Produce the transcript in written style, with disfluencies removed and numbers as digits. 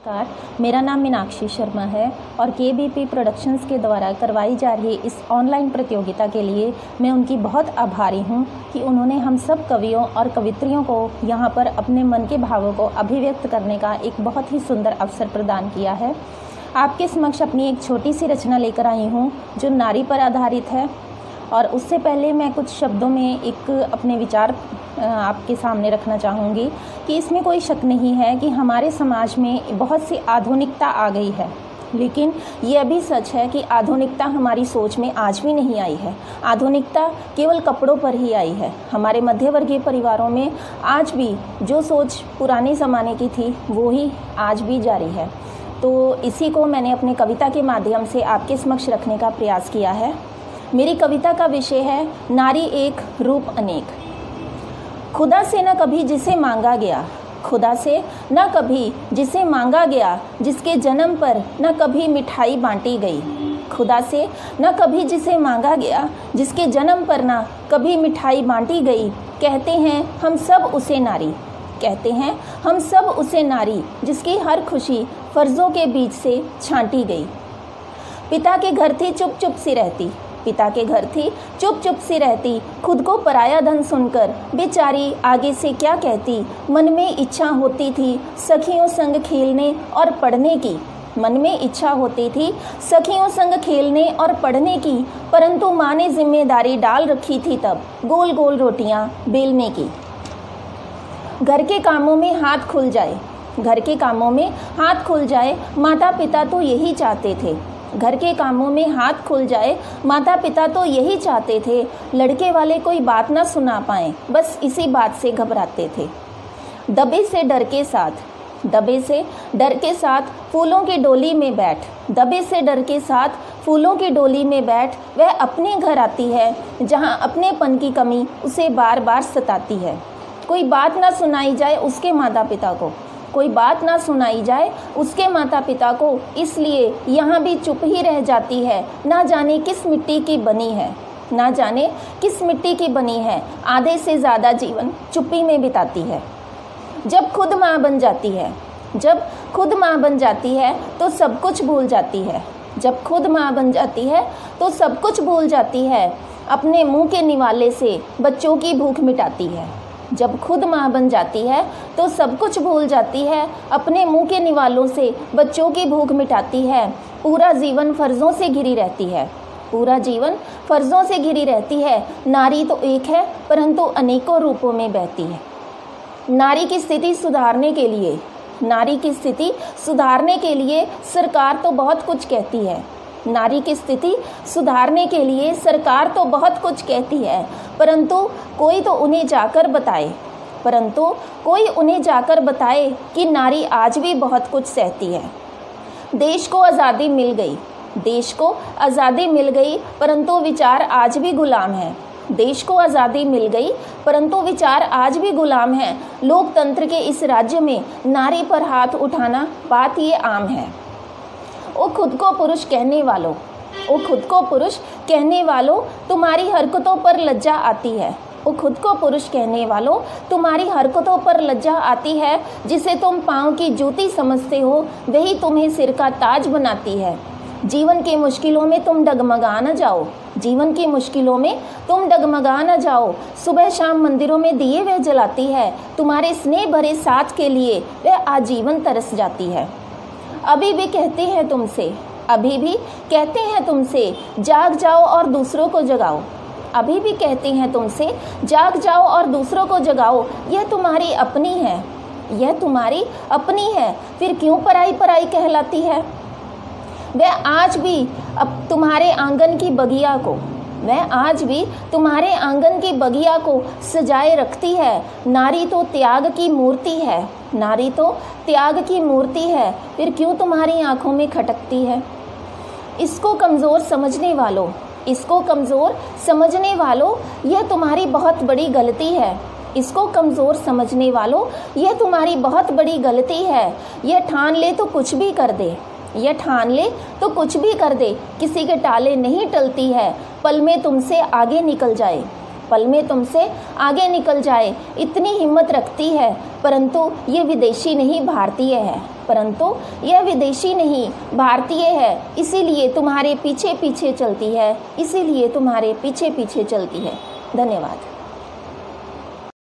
नमस्कार, मेरा नाम मीनाक्षी शर्मा है और केबीपी प्रोडक्शंस के द्वारा करवाई जा रही इस ऑनलाइन प्रतियोगिता के लिए मैं उनकी बहुत आभारी हूं कि उन्होंने हम सब कवियों और कवित्रियों को यहां पर अपने मन के भावों को अभिव्यक्त करने का एक बहुत ही सुंदर अवसर प्रदान किया है। आपके समक्ष अपनी एक छोटी सी रचना लेकर आई हूँ जो नारी पर आधारित है और उससे पहले मैं कुछ शब्दों में एक अपने विचार आपके सामने रखना चाहूँगी कि इसमें कोई शक नहीं है कि हमारे समाज में बहुत सी आधुनिकता आ गई है, लेकिन यह भी सच है कि आधुनिकता हमारी सोच में आज भी नहीं आई है। आधुनिकता केवल कपड़ों पर ही आई है। हमारे मध्यवर्गीय परिवारों में आज भी जो सोच पुराने ज़माने की थी वो ही आज भी जारी है। तो इसी को मैंने अपने कविता के माध्यम से आपके समक्ष रखने का प्रयास किया है। मेरी कविता का विषय है नारी एक रूप अनेक। खुदा से न कभी जिसे मांगा गया, खुदा से न कभी जिसे मांगा गया, जिसके जन्म पर न कभी मिठाई बांटी गई। खुदा से न कभी जिसे मांगा गया, जिसके जन्म पर न कभी मिठाई बांटी गई। कहते हैं हम सब उसे नारी, कहते हैं हम सब उसे नारी, जिसकी हर खुशी फर्जों के बीच से छांटी गई। पिता के घर थी चुप चुप सी रहती, पिता के घर थी चुप चुप सी रहती, खुद को पराया धन सुनकर बेचारी आगे से क्या कहती। मन में इच्छा होती थी सखियों संग खेलने और पढ़ने की, मन में इच्छा होती थी सखियों संग खेलने और पढ़ने की, परंतु माँ ने जिम्मेदारी डाल रखी थी तब गोल गोल रोटियां बेलने की। घर के कामों में हाथ खुल जाए, घर के कामों में हाथ खुल जाए, माता पिता तो यही चाहते थे। घर के कामों में हाथ खुल जाए, माता पिता तो यही चाहते थे। लड़के वाले कोई बात ना सुना पाए, बस इसी बात से घबराते थे। दबे से डर के साथ, दबे से डर के साथ फूलों की डोली में बैठ, दबे से डर के साथ फूलों की डोली में बैठ, वह अपने घर आती है जहाँ अपनेपन की कमी उसे बार बार सताती है। कोई बात ना सुनाई जाए उसके माता पिता को, कोई बात ना सुनाई जाए उसके माता पिता को, इसलिए यहाँ भी चुप ही रह जाती है। ना जाने किस मिट्टी की बनी है, ना जाने किस मिट्टी की बनी है, आधे से ज़्यादा जीवन चुप्पी में बिताती है। जब खुद माँ बन जाती है, जब खुद माँ बन जाती है तो सब कुछ भूल जाती है, जब खुद माँ बन जाती है तो सब कुछ भूल जाती है। अपने मुँह के निवाले से बच्चों की भूख मिटाती है, जब खुद माँ बन जाती है तो सब कुछ भूल जाती है। अपने मुंह के निवालों से बच्चों की भूख मिटाती है। पूरा जीवन फर्जों से घिरी रहती है, पूरा जीवन फर्जों से घिरी रहती है। नारी तो एक है परंतु अनेकों रूपों में बहती है। नारी की स्थिति सुधारने के लिए, नारी की स्थिति सुधारने के लिए सरकार तो बहुत कुछ कहती है। नारी की स्थिति सुधारने के लिए सरकार तो बहुत कुछ कहती है, परंतु कोई तो उन्हें जाकर बताए, परंतु कोई उन्हें जाकर बताए कि नारी आज भी बहुत कुछ सहती है। देश को आज़ादी मिल गई, देश को आज़ादी मिल गई, परंतु विचार आज भी गुलाम है। देश को आज़ादी मिल गई परंतु विचार आज भी गुलाम है। लोकतंत्र के इस राज्य में नारी पर हाथ उठाना बात ये आम है। ओ खुद को पुरुष कहने वालों, ओ खुद को पुरुष कहने वालों, तुम्हारी हरकतों पर लज्जा आती है। ओ खुद को पुरुष कहने वालों, तुम्हारी हरकतों पर लज्जा आती है। जिसे तुम पाँव की जूती समझते हो वही तुम्हें सिर का ताज बनाती है। जीवन की मुश्किलों में तुम डगमगा न जाओ, जीवन की मुश्किलों में तुम डगमगा न जाओ। सुबह शाम मंदिरों में दिए वह जलाती है, तुम्हारे स्नेह भरे साथ के लिए वह आजीवन तरस जाती है। अभी भी कहते हैं तुमसे, अभी भी कहते हैं तुमसे, जाग जाओ और दूसरों को जगाओ। अभी भी कहते हैं तुमसे, जाग जाओ और दूसरों को जगाओ। यह तुम्हारी अपनी है, यह तुम्हारी अपनी है, फिर क्यों पराई पराई कहलाती है। वह आज भी अब तुम्हारे आंगन की बगिया को, वह आज भी तुम्हारे आंगन की बगिया को सजाए रखती है। नारी तो त्याग की मूर्ति है, नारी तो त्याग की मूर्ति है, फिर क्यों तुम्हारी आंखों में खटकती है। इसको कमज़ोर समझने वालों, इसको कमज़ोर समझने वालों, यह तुम्हारी बहुत बड़ी गलती है। इसको कमज़ोर समझने वालों, यह तुम्हारी बहुत बड़ी गलती है। यह ठान ले तो कुछ भी कर दे, यह ठान ले तो कुछ भी कर दे, किसी के टाले नहीं टलती है। पल में तुमसे आगे निकल जाए, पल में तुमसे आगे निकल जाए इतनी हिम्मत रखती है, परंतु ये विदेशी नहीं भारतीय है, परंतु यह विदेशी नहीं भारतीय है, इसीलिए तुम्हारे पीछे पीछे चलती है, इसीलिए तुम्हारे पीछे पीछे चलती है। धन्यवाद।